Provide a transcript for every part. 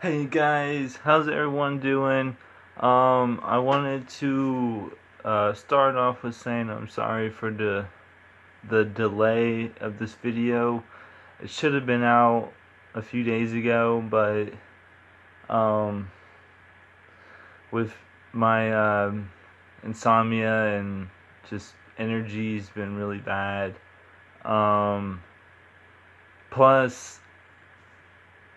Hey guys, how's everyone doing? I wanted to start off with saying I'm sorry for the delay of this video. It should have been out a few days ago, but um, with my insomnia and just energy's been really bad. Um, Plus,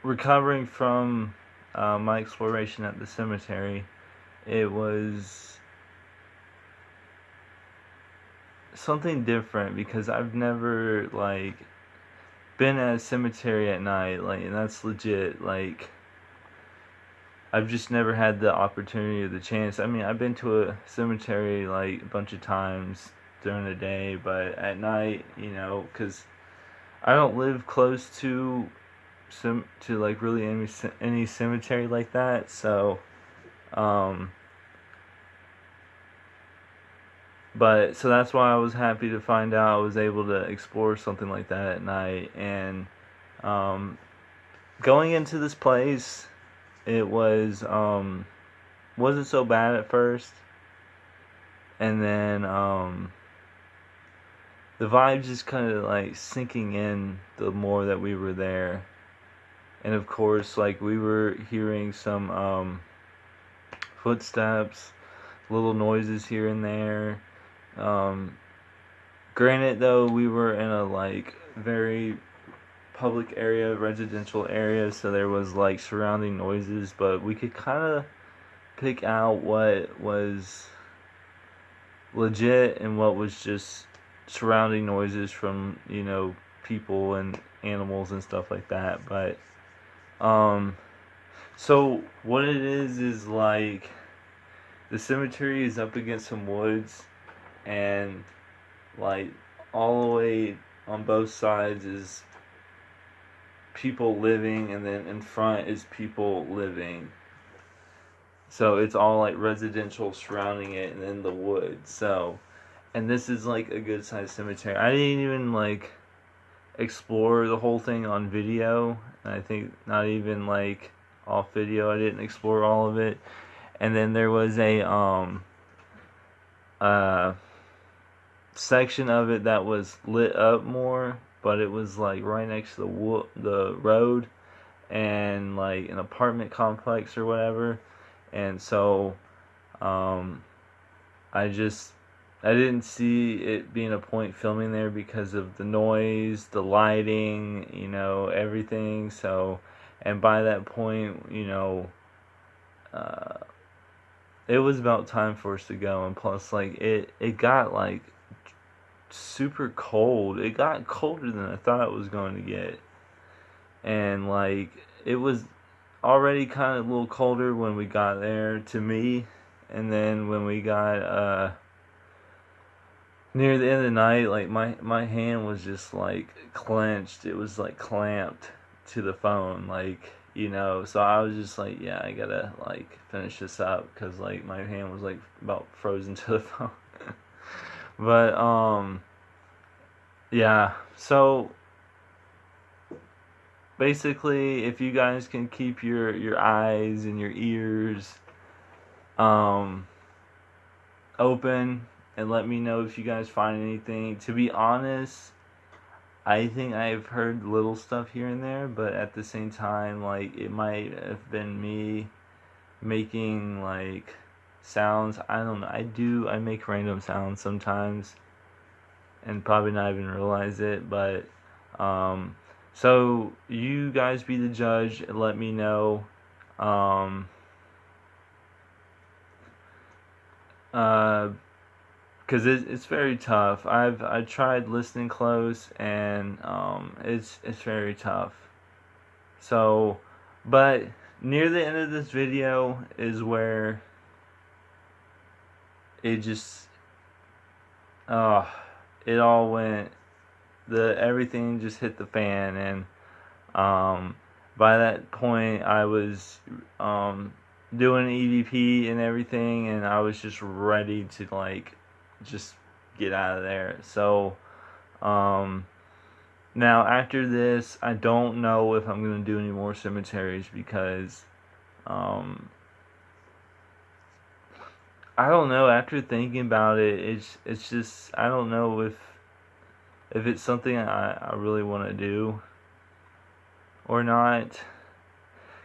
recovering from my exploration at the cemetery, it was something different because I've never been at a cemetery at night, and that's legit. I've just never had the opportunity or the chance. I mean, I've been to a cemetery like a bunch of times during the day, but at night, because I don't live close to like really any cemetery like that. So um but so that's why I was happy to find out I was able to explore something like that at night. And um going into this place, it wasn't so bad at first, and then the vibes just kind of like sinking in the more that we were there. And of course, like, we were hearing some footsteps, little noises here and there. um Granted, though, we were in a very public area, residential area, so there was like surrounding noises, but we could kind of pick out what was legit and what was just surrounding noises from, people and animals and stuff like that. But um so what it is like, the cemetery is up against some woods, and like all the way on both sides is people living, and then in front is people living. So it's all like residential surrounding it, and then the woods. And this is like a good sized cemetery. I didn't even like explore the whole thing on video. I think not even like off video. I didn't explore all of it. And then there was a uh section of it that was lit up more, but it was like right next to the road, and like an apartment complex or whatever. And so um I just I didn't see it being a point filming there because of the noise, the lighting, everything. So, and by that point, uh it was about time for us to go. And plus, like, it got like super cold. It got colder than I thought it was going to get. And like, it was already kind of a little colder when we got there, to me. And then when we got near the end of the night, like, my hand was just like clenched. It was like clamped to the phone, so I was just like, yeah, I gotta like finish this up, because like my hand was like about frozen to the phone. But yeah, so basically, if you guys can keep your eyes and your ears um open, and let me know if you guys find anything. To be honest, I think I've heard little stuff here and there, but at the same time, like, it might have been me making like sounds. I don't know. I make random sounds sometimes, and probably not even realize it. But so you guys be the judge and let me know. Um, Because it's very tough. I tried listening close, and it's very tough. So, but near the end of this video is where it just it all went, the everything just hit the fan. And by that point I was doing EVP and everything, and I was just ready to like just get out of there. So now after this, I don't know if I'm gonna do any more cemeteries, because Um, I don't know. After thinking about it, it's just I don't know if it's something I really want to do or not.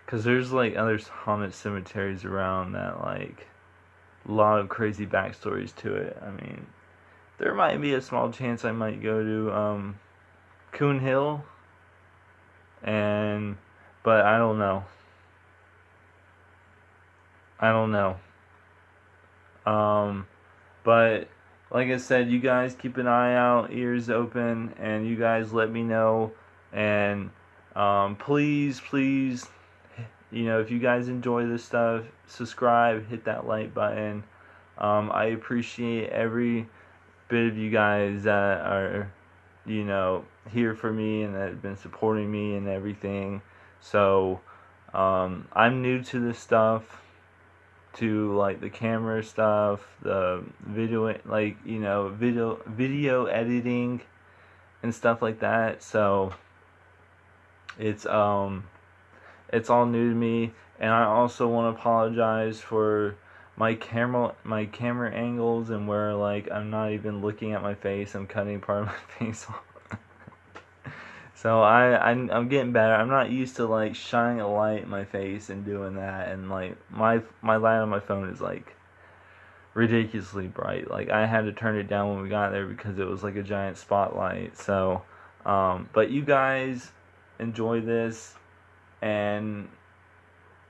Cause there's like other haunted cemeteries around that like a lot of crazy backstories to it. I mean, there might be a small chance I might go to Coon Hill, and but I don't know. I don't know. Um, but like I said, you guys keep an eye out, ears open, and you guys let me know. And please, if you guys enjoy this stuff, subscribe, hit that like button. I appreciate every bit of you guys that are, here for me and that have been supporting me and everything. So, I'm new to this stuff, to like the camera stuff, the video, like video editing and stuff like that. So it's it's all new to me, and I also want to apologize for my camera angles and where like I'm not even looking at my face. I'm cutting part of my face off. So I'm getting better. I'm not used to like shining a light in my face and doing that, and like my light on my phone is like ridiculously bright. Like I had to turn it down when we got there because it was like a giant spotlight. So but you guys enjoy this, and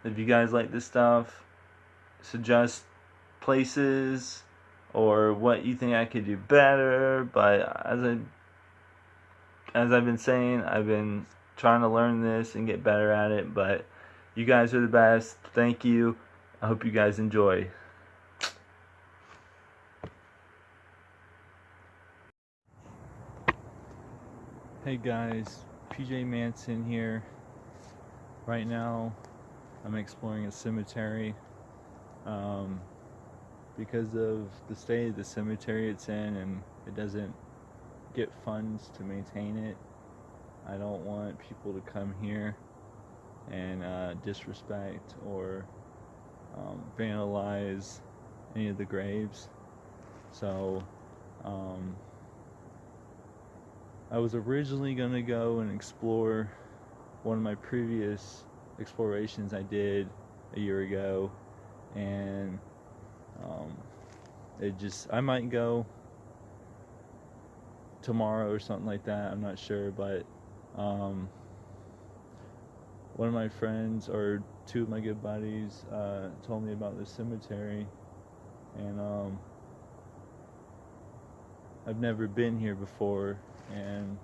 if you guys like this stuff, suggest places or what you think I could do better. But as I've been saying, I've been trying to learn this and get better at it. But you guys are the best. Thank you. I hope you guys enjoy. Hey guys, PJ Manson here. Right now, I'm exploring a cemetery. Because of the state of the cemetery it's in, and it doesn't get funds to maintain it. I don't want people to come here and disrespect or vandalize any of the graves. So I was originally going to go and explore one of my previous explorations I did a year ago, and I might go tomorrow or something like that. I'm not sure, but one of my friends, or two of my good buddies, told me about this cemetery, and I've never been here before, and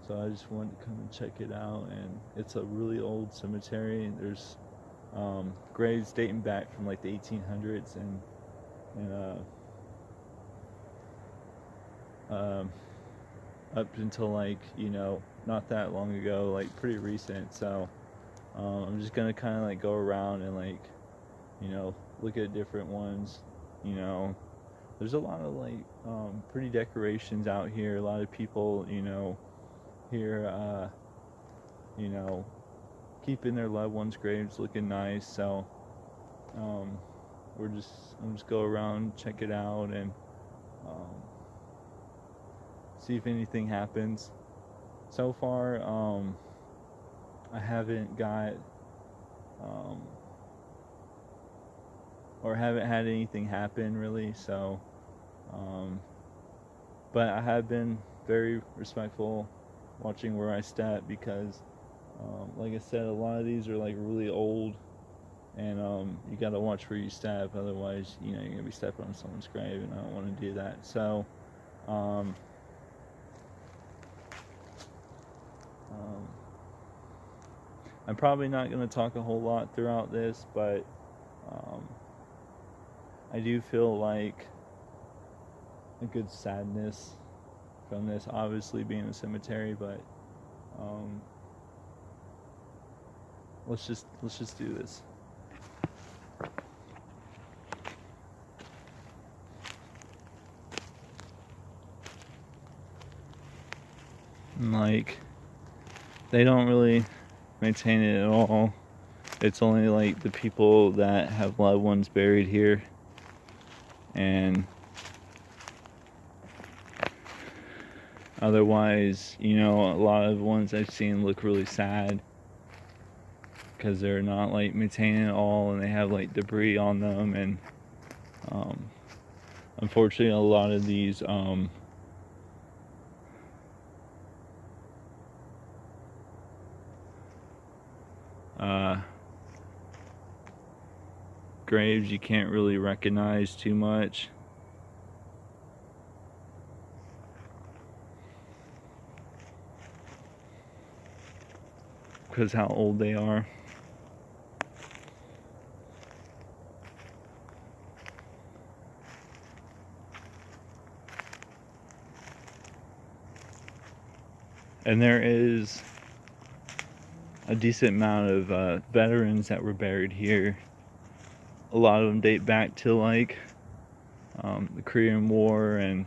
so I just wanted to come and check it out. And it's a really old cemetery, and there's graves dating back from like the 1800s and up until like not that long ago, like pretty recent. So I'm just gonna kind of like go around and like look at different ones. There's a lot of like pretty decorations out here. A lot of people here keeping their loved ones' graves looking nice. So I'm just go around, check it out, and see if anything happens. So far, I haven't got or haven't had anything happen really. So, but I have been very respectful, watching where I step, because, like I said, a lot of these are like really old, and you gotta watch where you step, otherwise you're gonna be stepping on someone's grave, and I don't want to do that. So I'm probably not going to talk a whole lot throughout this, but I do feel like a good sadness from this, obviously being a cemetery, but let's just do this. And like, they don't really maintain it at all. It's only like the people that have loved ones buried here, and otherwise, you know, a lot of ones I've seen look really sad because they're not like maintaining it all, and they have like debris on them, and unfortunately, a lot of these graves you can't really recognize too much. Because how old they are. And there is a decent amount of veterans that were buried here. A lot of them date back to like the Korean War and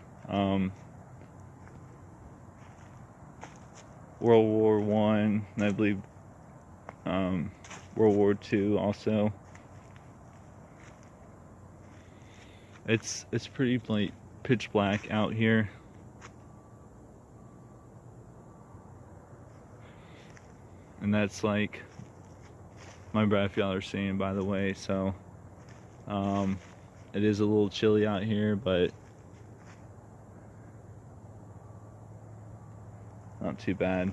World War I, and I believe World War II also. It's pretty like pitch black out here. And that's like my breath, y'all are seeing, by the way. So it is a little chilly out here, but not too bad.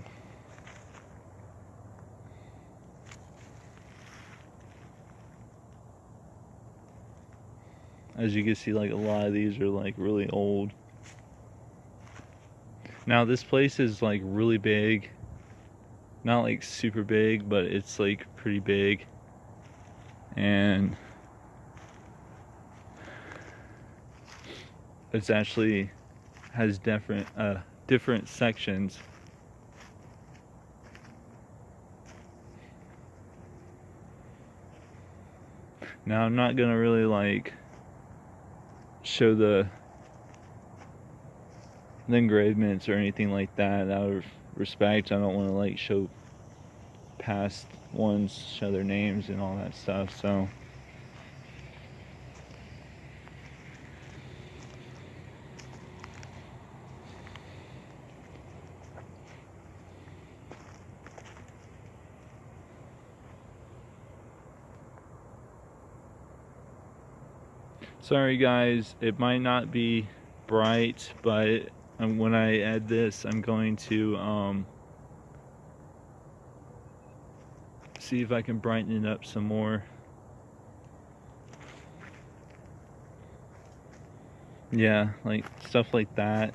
As you can see, like a lot of these are like really old. Now this place is like really big. Not like super big, but it's like pretty big. And it's actually has different sections. Now I'm not gonna really like show the engravements or anything like that out of respect. I don't want to like show past ones, show their names and all that stuff. So sorry guys, it might not be bright, but when I add this, I'm going to see if I can brighten it up some more. Yeah, like stuff like that.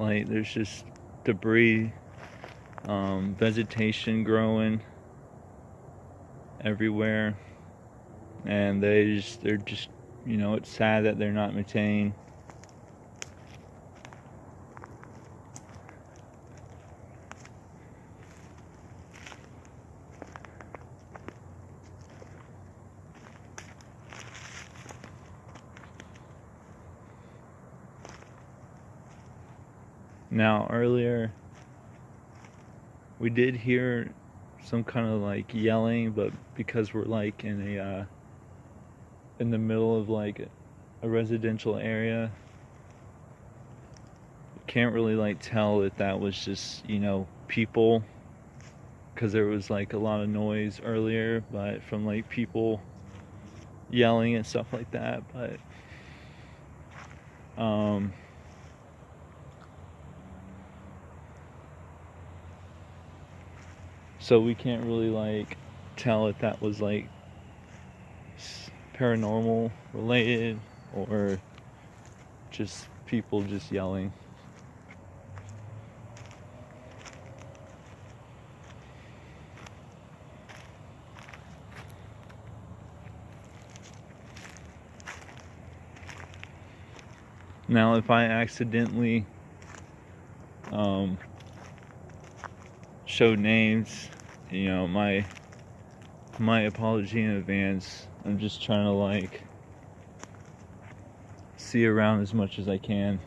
Like there's just debris, vegetation growing everywhere, and they're just, you know, it's sad that they're not maintained. Now earlier we did hear some kind of like yelling, but because we're like in the middle of like a residential area, can't really like tell that that was just, you know, people, because there was like a lot of noise earlier, but from like people yelling and stuff like that. But so we can't really like tell if that was like paranormal related or just people just yelling. Now if I accidentally show names, you know, my apology in advance. I'm just trying to like see around as much as I can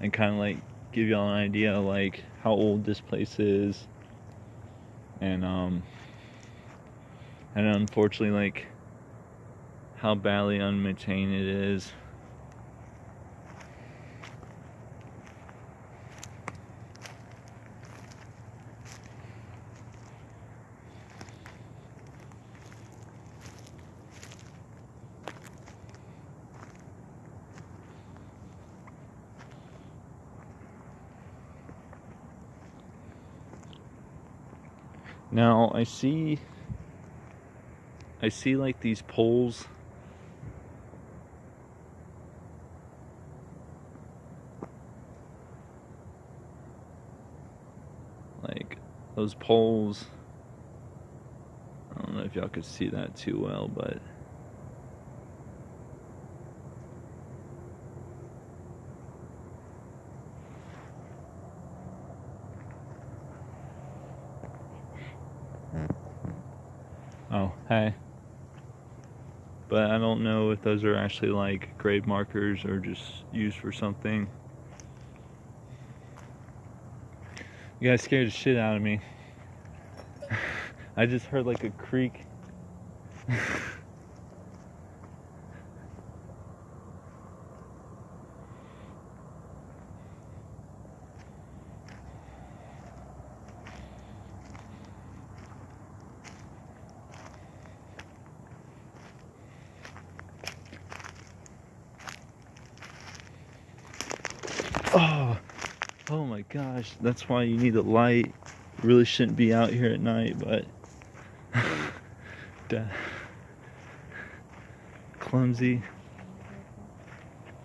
and kind of like give y'all an idea like how old this place is, and unfortunately like how badly unmaintained it is. Now I see like these poles. Like those poles. I don't know if y'all could see that too well, but oh, hey. But I don't know if those are actually like grave markers or just used for something. You guys scared the shit out of me. I just heard like a creak. Oh my gosh, that's why you need a light. You really shouldn't be out here at night, but clumsy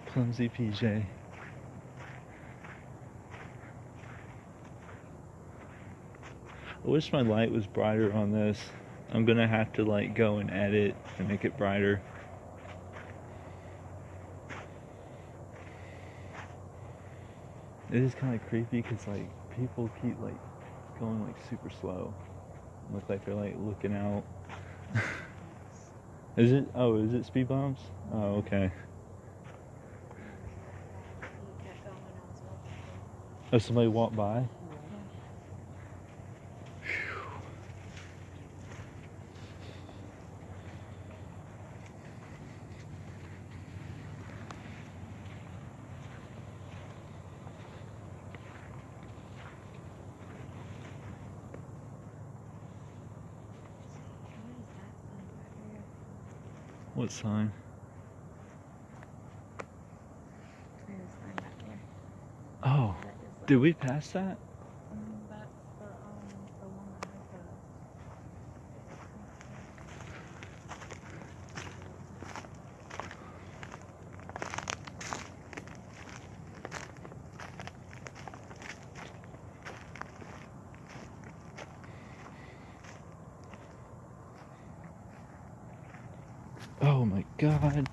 PJ. I wish my light was brighter on this. I'm gonna have to like go and edit and make it brighter. It is kind of creepy because like people keep like going like super slow. Look like they're like looking out. Is it? Oh, is it speed bumps? Oh, okay. Oh, somebody walked by? What sign? Oh, did we pass that? That's the one that Oh my god.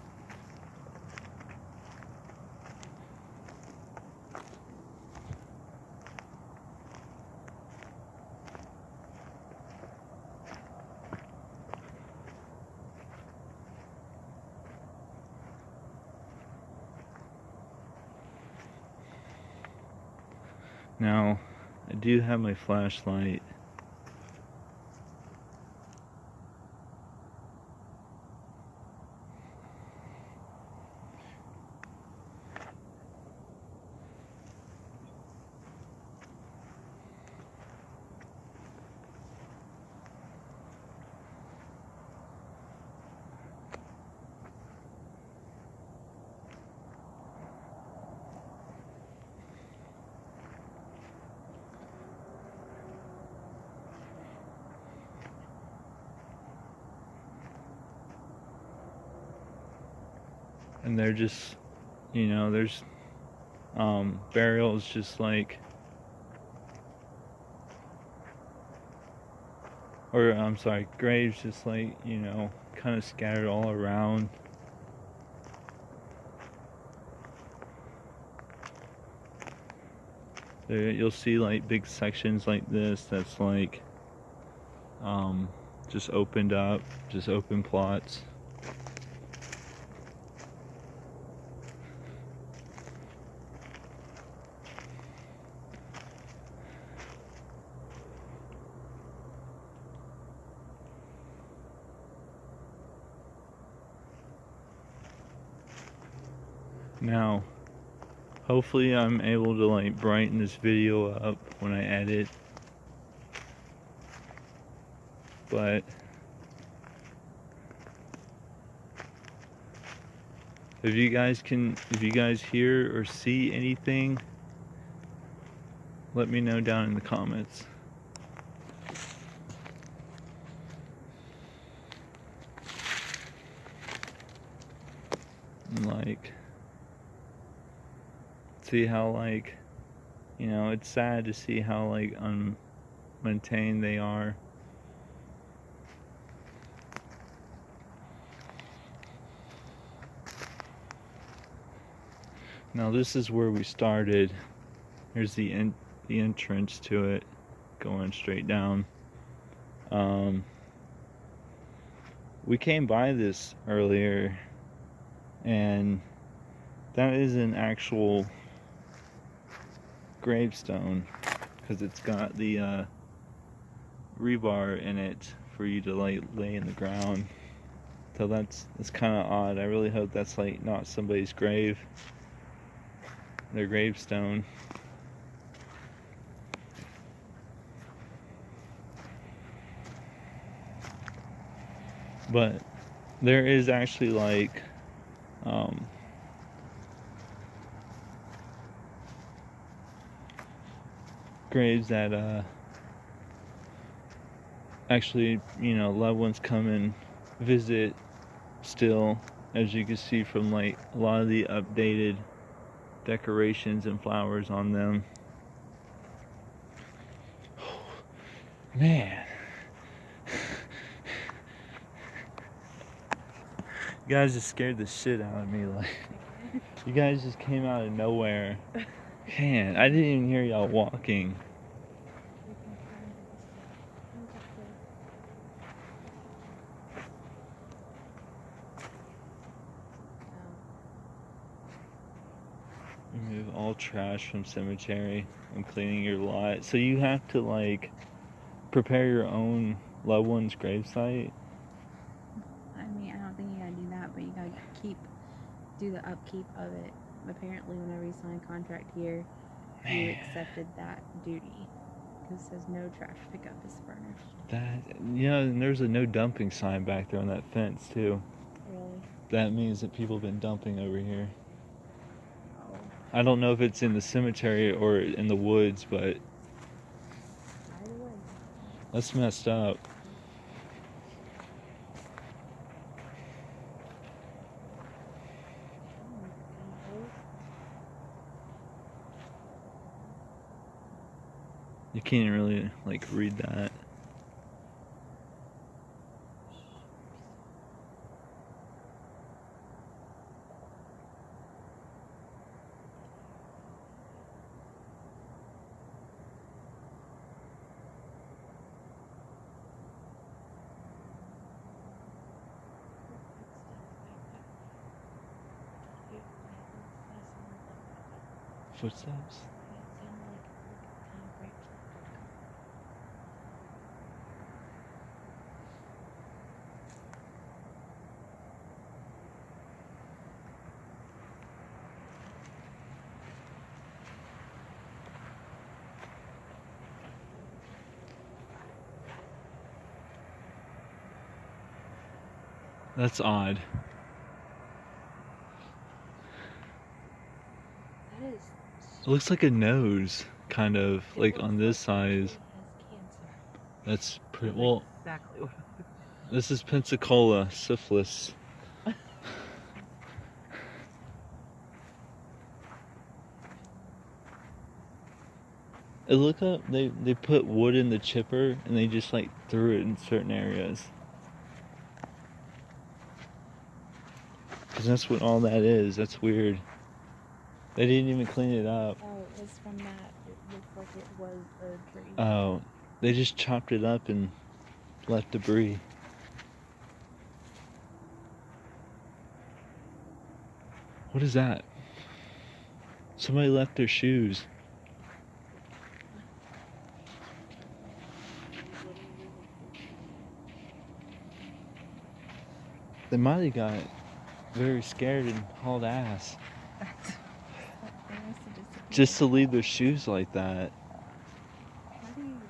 Now, I do have my flashlight. And they're just, you know, there's burials just like, or I'm sorry, graves just like, you know, kind of scattered all around. There, you'll see like big sections like this that's like just opened up, just open plots. Now, hopefully I'm able to like brighten this video up when I edit. But if you guys hear or see anything, let me know down in the comments. And like, see how like, you know, it's sad to see how like unmaintained they are. Now this is where we started. Here's the entrance to it, going straight down. We came by this earlier, and that is an actual gravestone, because it's got the rebar in it for you to like lay in the ground. So that's kind of odd. I really hope that's like not somebody's grave, their gravestone. But there is actually like graves that actually, you know, loved ones come and visit still, as you can see from like a lot of the updated decorations and flowers on them. Man, you guys just scared the shit out of me. Like, you guys just came out of nowhere. Man, I didn't even hear y'all walking. Remove all trash from cemetery. I'm cleaning your lot. So you have to like prepare your own loved one's gravesite? I mean, I don't think you gotta do that, but you gotta do the upkeep of it. Apparently, whenever you sign a contract here, you accepted that duty. Because it says no trash pickup is furnished. That, you know, and there's a no dumping sign back there on that fence too. Really? That means that people have been dumping over here. Oh. I don't know if it's in the cemetery or in the woods, but Either way. that's messed up. You can't really like read that. Footsteps? That's odd. That is. It looks like a nose, kind of, like on this side. That's pretty, well, Exactly what. this is Pensacola syphilis. Look up, they put wood in the chipper and they just like threw it in certain areas. Because that's what all that is. That's weird. They didn't even clean it up. Oh, it's from that. It looks like it was a tree. Oh, they just chopped it up and left debris. What is that? Somebody left their shoes. They might have got very scared and hauled ass. That's they must have disappeared. Just to leave their shoes like that. How do you manage?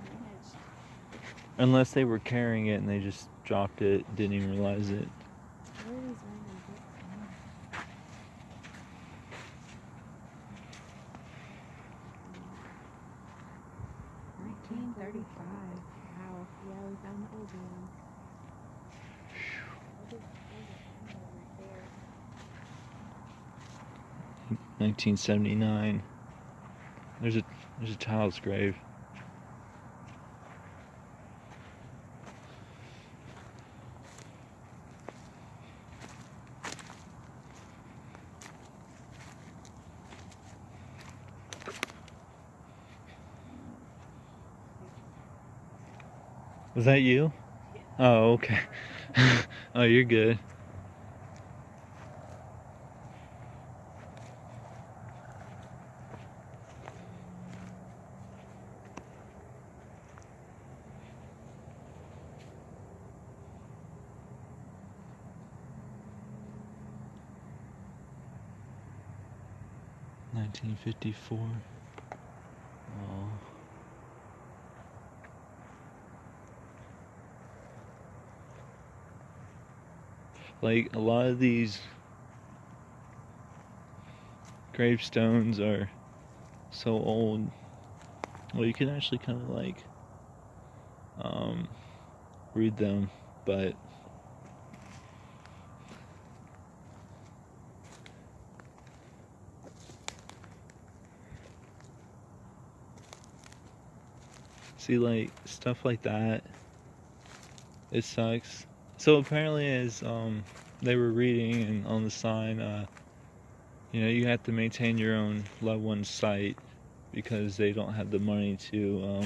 Unless they were carrying it and they just dropped it, didn't even realize it. Where are these random books from? 1935. Wow. Yeah, we found the old one. What is right there? 1979. There's a child's grave. Was that you? Yeah. Oh, okay. Oh, you're good. $1954. Oh. Like, a lot of these gravestones are so old. Well, you can actually kind of like read them, but see, like, stuff like that, it sucks. So apparently, as they were reading and on the sign, you know, you have to maintain your own loved one's site because they don't have the money to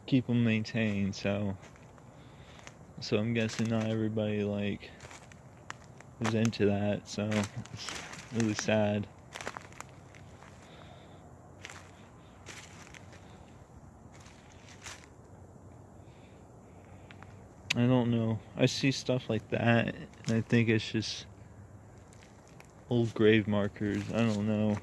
keep them maintained. So I'm guessing not everybody like is into that. So it's really sad. I don't know. I see stuff like that, and I think it's just old grave markers. I don't know.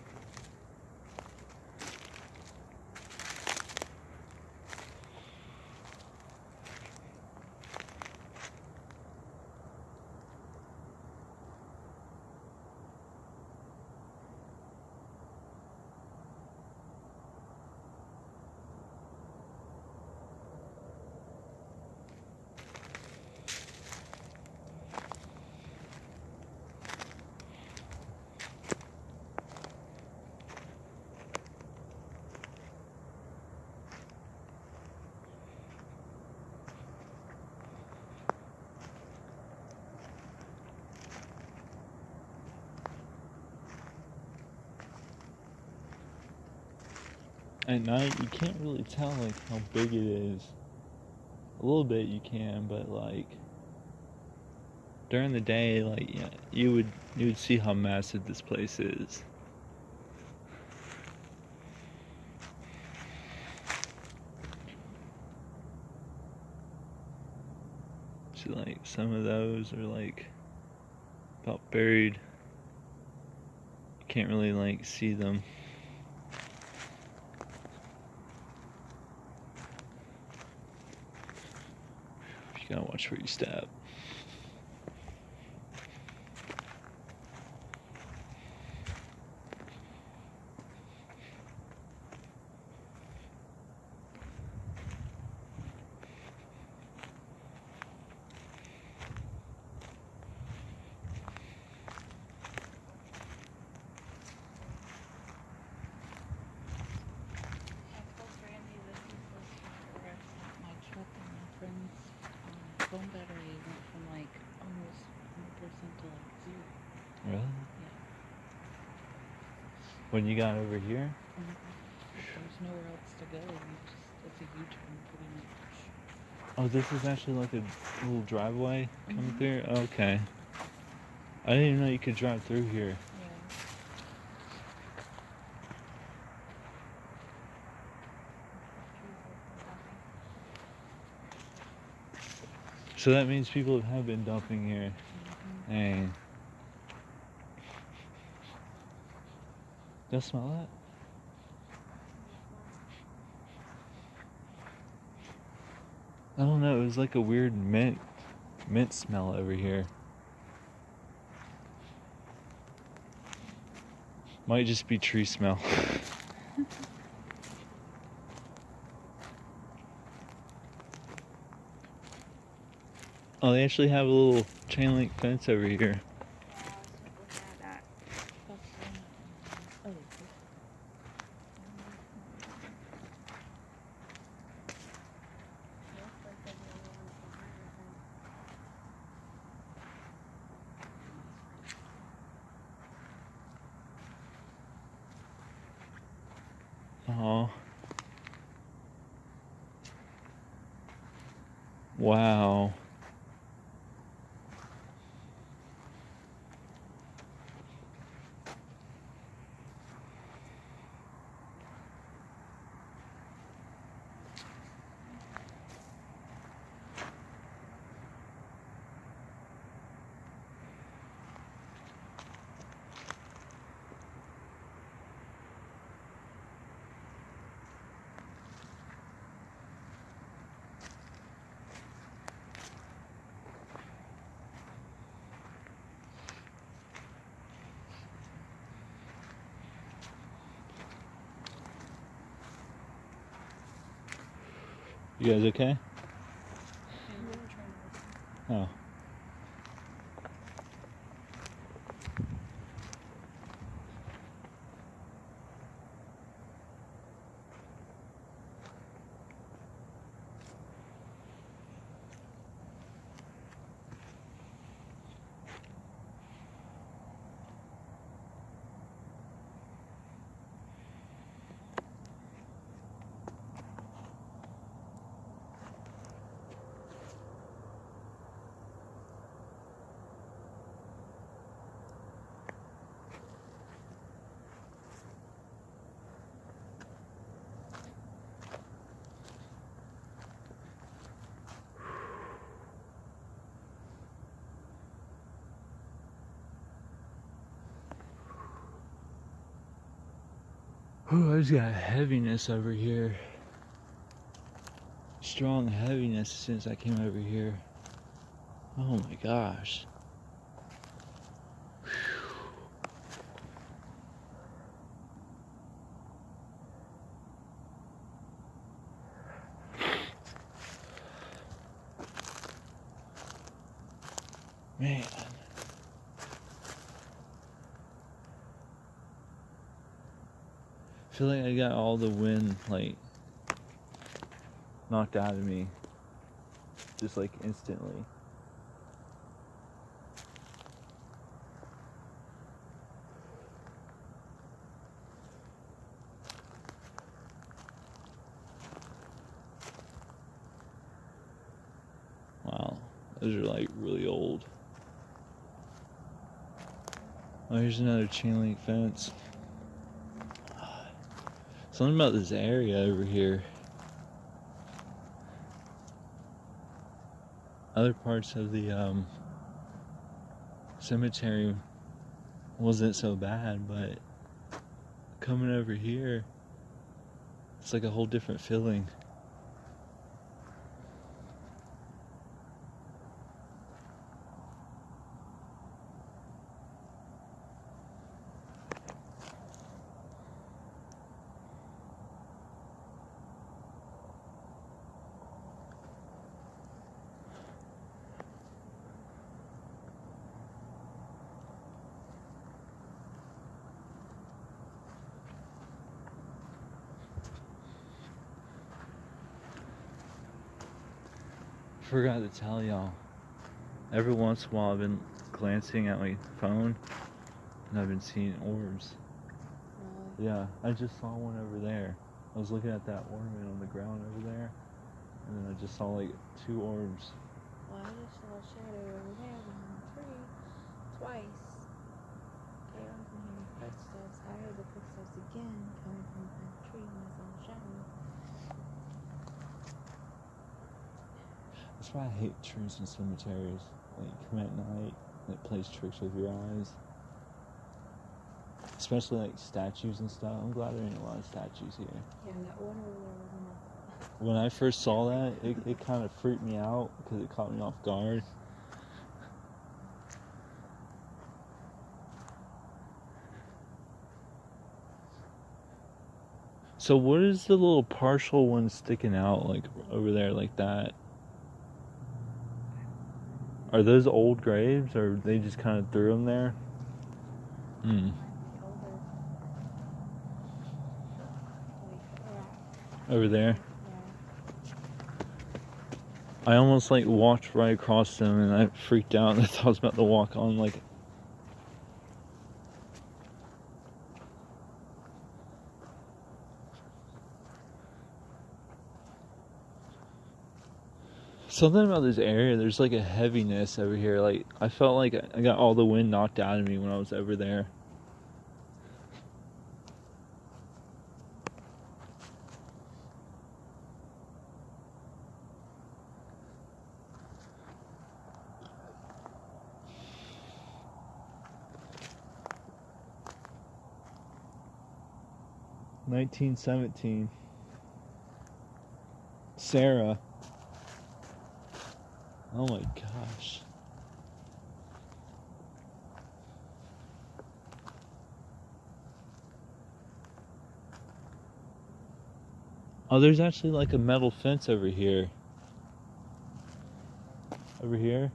At night, you can't really tell like how big it is. A little bit you can, but like during the day, like yeah, you would see how massive this place is. See, like some of those are like about buried. You can't really like see them. You gotta watch where you step. I told Randy that he was for us that my truck and my friend's phone battery went from like almost 100% to like 0. Really? Yeah. When you got over here? There's nowhere else to go. It's a U-turn pretty much. Oh, this is actually like a little driveway coming Mhm. through? Okay. I didn't even know you could drive through here. Yeah. So that means people have been dumping here. Mhm. Dang. Y'all smell that? I don't know, it was like a weird mint smell over here. Might just be tree smell. Oh, they actually have a little chain link fence over here. Oh. Wow. You guys okay? Oh. Ooh, I just got heaviness over here. Strong heaviness since I came over here. Oh my gosh. Man. I feel like I got all the wind like knocked out of me just like instantly. Wow, those are like really old. Oh, here's another chain link fence. Something about this area over here. Other parts of the cemetery wasn't so bad, but coming over here, it's like a whole different feeling. Forgot to tell y'all, every once in a while I've been glancing at my phone and I've been seeing orbs. Yeah, I just saw one over there. I was looking at that ornament on the ground over there, and then I just saw like 2 orbs. Well, I just saw a shadow over there behind the tree twice. Okay, I'm from hearing footsteps. I heard the footsteps again coming from behind the tree when I saw the shadow. That's why I hate trees and cemeteries. Like, you come at night and it plays tricks with your eyes. especially like statues and stuff. I'm glad there ain't a lot of statues here. Yeah, that one over there was enough. When I first saw that, it kind of freaked me out because it caught me off guard. So what is the little partial one sticking out like over there like that? Are those old graves or they just kind of threw them there? Hmm. Might be older. Like, Over there? yeah. I almost like walked right across them and I freaked out and I thought I was about to walk on like. Something about this area, there's like a heaviness over here. Like I felt like I got all the wind knocked out of me when I was over there. "1917. Sarah." Oh my gosh. Oh, there's actually like a metal fence over here. Over here.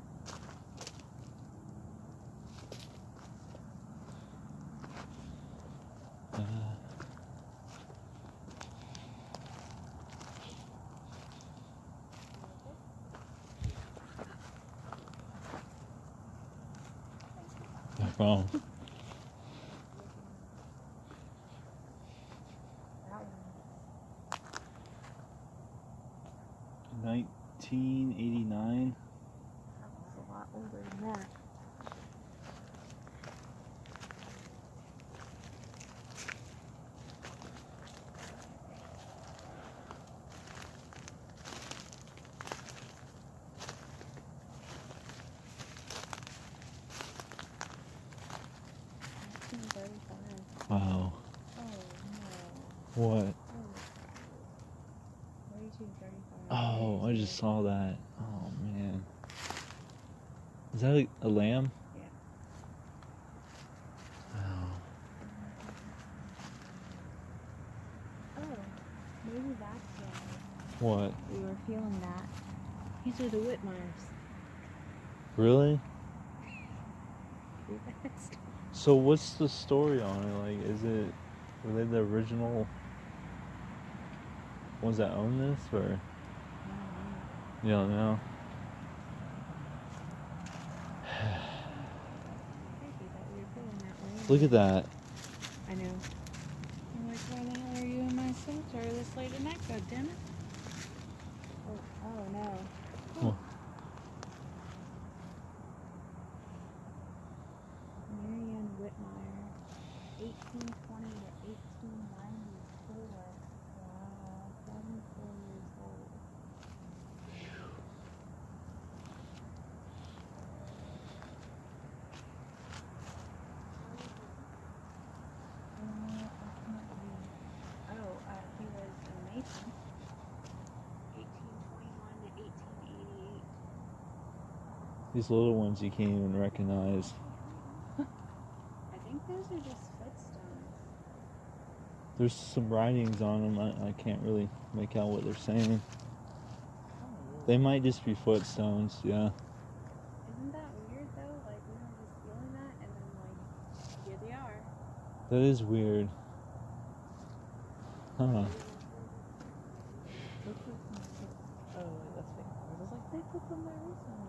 No problem. That one. 1989. That was a lot older than that. Wow. Oh What? no. 4235. Oh, I just saw that. Oh man. Is that a lamb? Yeah. Oh. Oh, maybe that's why What? we were feeling that. These are the Whitmires. Really? Pretty fast. So what's the story on it? Like, were they the original ones that own this, or you don't know? Crazy that we were feeling that way. Look at that. I know. I'm like, why the hell are you in my cemetery this late at night, goddammit? Oh no. Oh. Marianne Whitmire, 1820 to 1894. Wow, 74 years old. He was a Mason. 1821 to 1888. These little ones you can't even recognize. I think those are just footstones. There's some writings on them. I can't really make out what they're saying. They might just be footstones, yeah. Isn't that weird though? Like we were just feeling that and then like here they are. That is weird. Huh. Oh, that's fake. I was like, they put them there recently.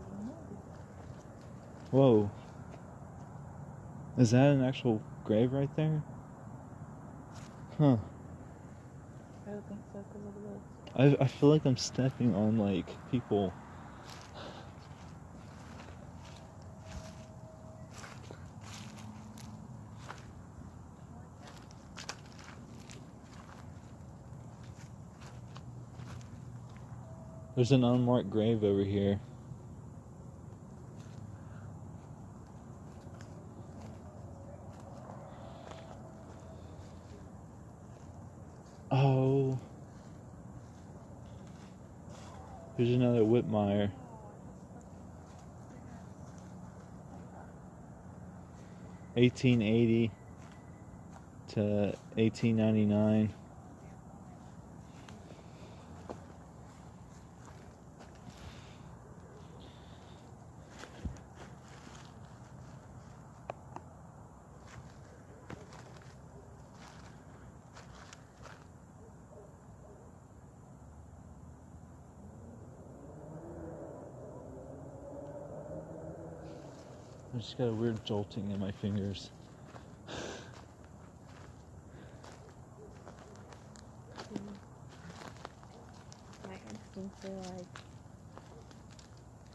Whoa. Is that an actual grave right there? Huh. I don't think so because of the woods. I feel like I'm stepping on like people. There's an unmarked grave over here. Oh, here's another Whitmire. 1880 to 1899. I just got a weird jolting in my fingers. My instincts are like,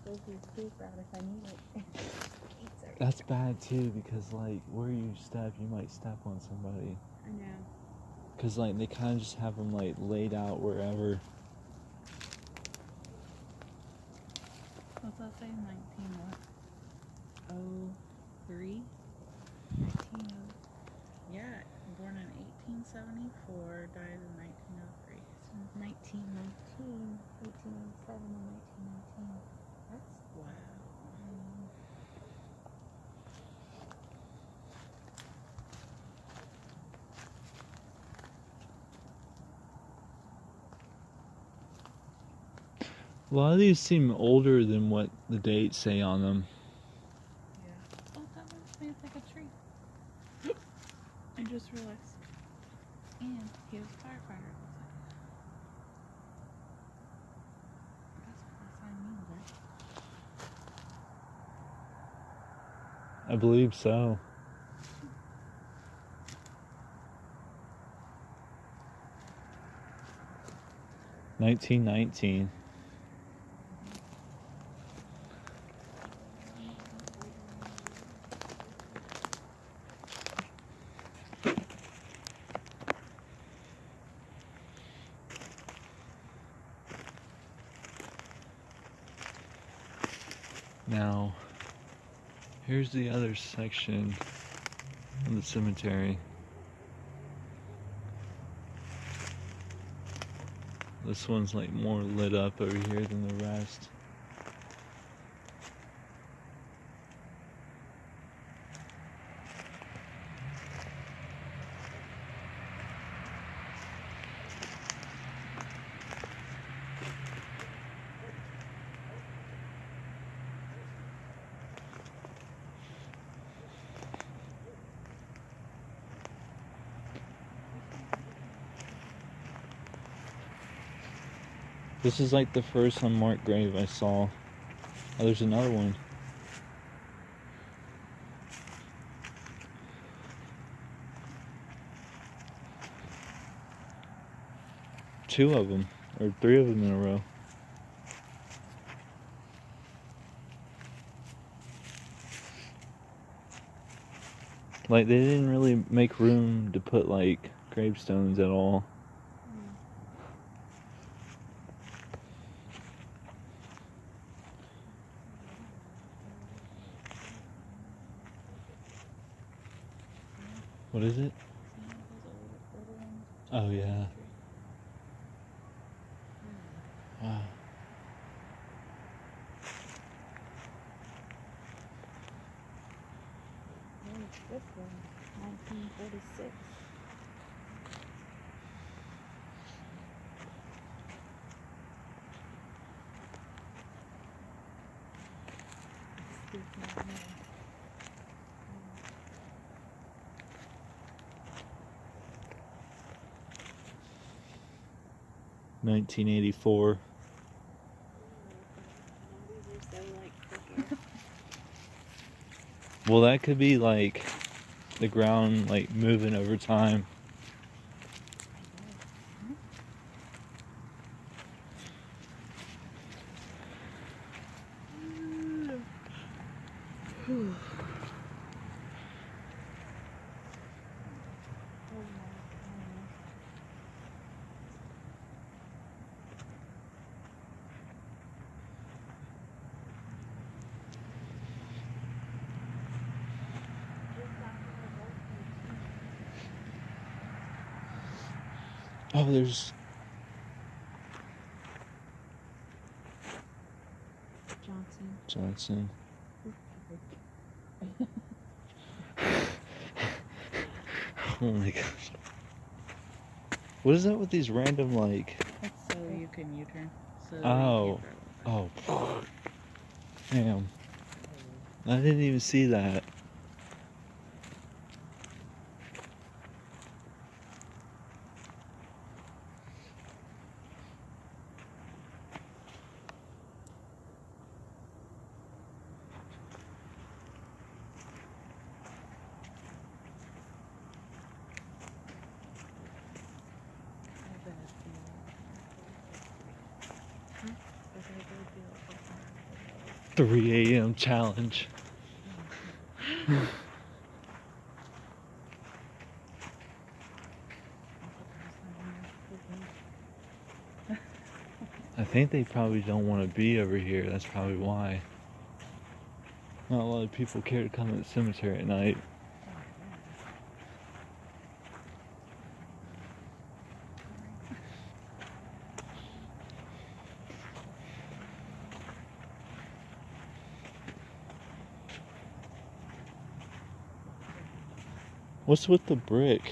go through the escape route if I need it. That's bad too, because like where you step, you might step on somebody. I know. Cause like they kind of just have them like laid out wherever. What's that say? 19 what? 03? 19 yeah, born in 1874, died in 1903. Since 1919, 1887 and 1919. That's Wow. A lot of these seem older than what the dates say on them. Yeah. Oh, that looks me like a tree. I just realized. And he was a firefighter, it looks like. That's what that sign means, right? I believe so. $1919. Now, here's the other section of the cemetery. This one's like more lit up over here than the rest. This is like the first unmarked grave I saw. Oh, there's another one. Two of them, or three of them in a row. Like, they didn't really make room to put, like, gravestones at all. What is it? Oh, yeah. Wow. this one, 1946. Speaking of that, 1984. these are so like crooked. Well, that could be, like, the ground, like, moving over time. Oh, there's Johnson. Oh my gosh. What is that with these random, like... That's so you can U-turn. So Oh. you can't drive over. Oh. Damn. I didn't even see that. Huh? Was I gonna do it? 3 a.m. challenge. I think they probably don't want to be over here. That's probably why. Not a lot of people care to come to the cemetery at night. What's with the brick?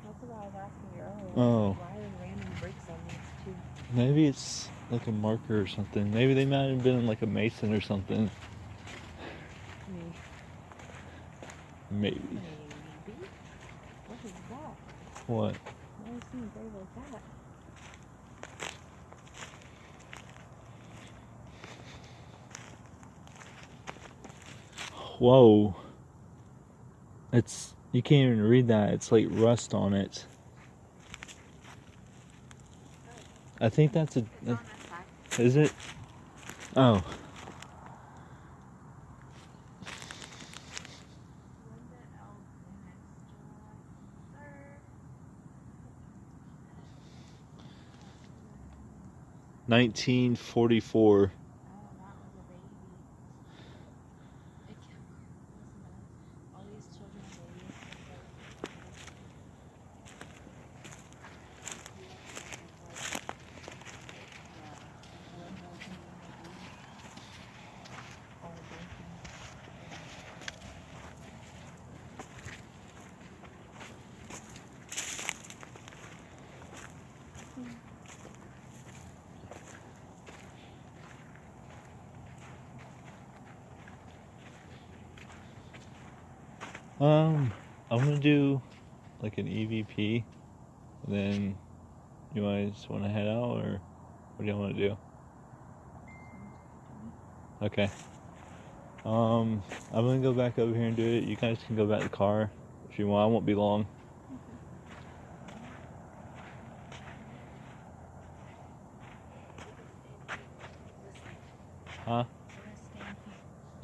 That's what I was asking you earlier. Oh. Why are there random bricks on these too? Maybe it's like a marker or something. Maybe they might have been like a mason or something. Maybe. Maybe. What is that? What? Why is he brave like that? Whoa. It's... You can't even read that. It's like rust on it. I think that's a... It's on that side. Is it? Oh. Linda L. Dennis, July 3rd. 1944. Oh, that was a baby. It can't listen to all these children and babies. I'm gonna do like an EVP, and then you guys want to head out, or what do you want to do? Okay. I'm gonna go back over here and do it. You guys can go back to the car if you want. I won't be long. Huh?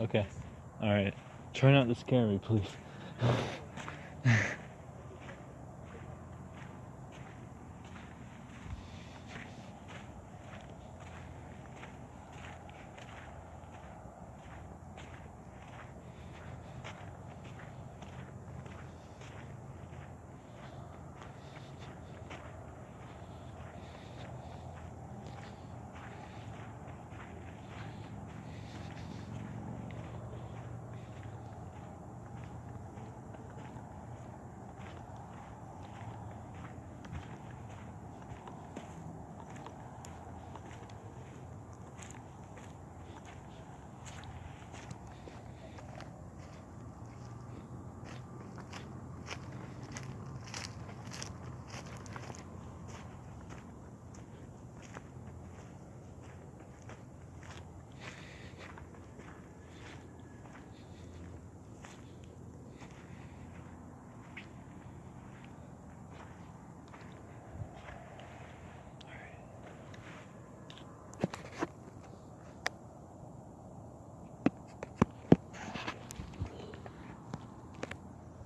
Okay. All right. Try not to scare me, please.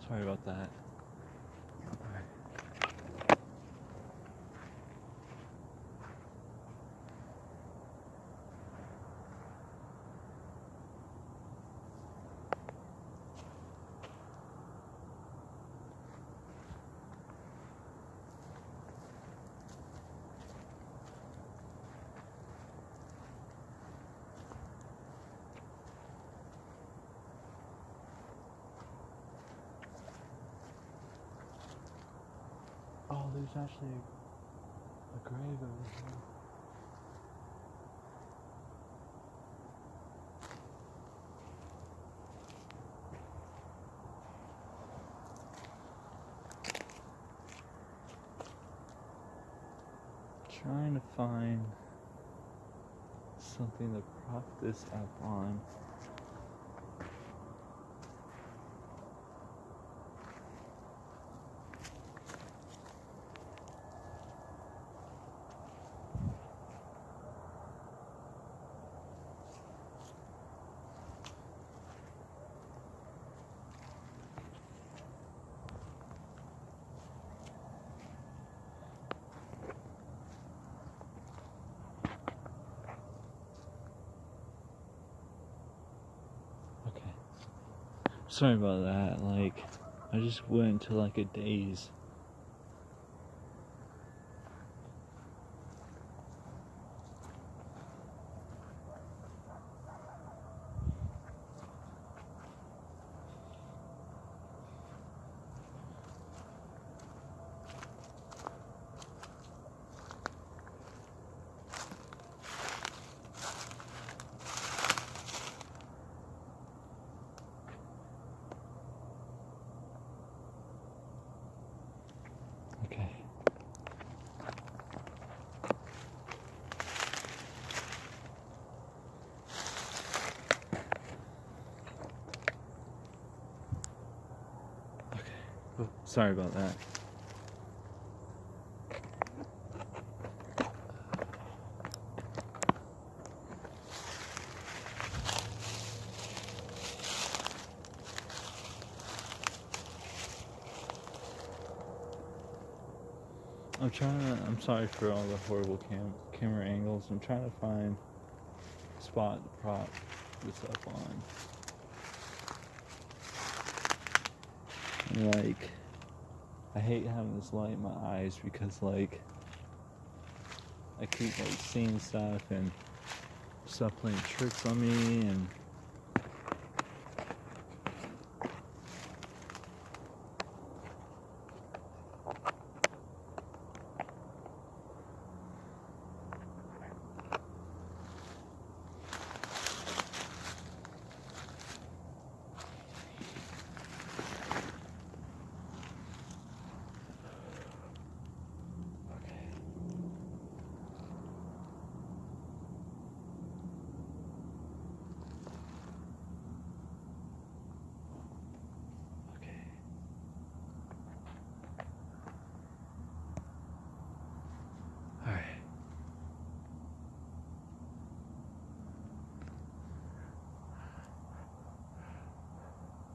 Sorry about that. Oh, there's actually a grave over here. Trying to find something to prop this up on. Sorry about that, like, I just went into like a daze. Okay. Okay. Oh, sorry about that. I'm sorry for all the horrible camera angles. I'm trying to find a spot to prop this up on. And like, I hate having this light in my eyes because like, I keep like seeing stuff and stuff playing tricks on me and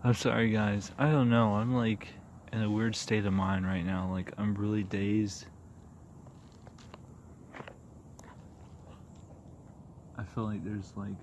I'm sorry guys, I don't know, I'm like in a weird state of mind right now, like I'm really dazed. I feel like there's like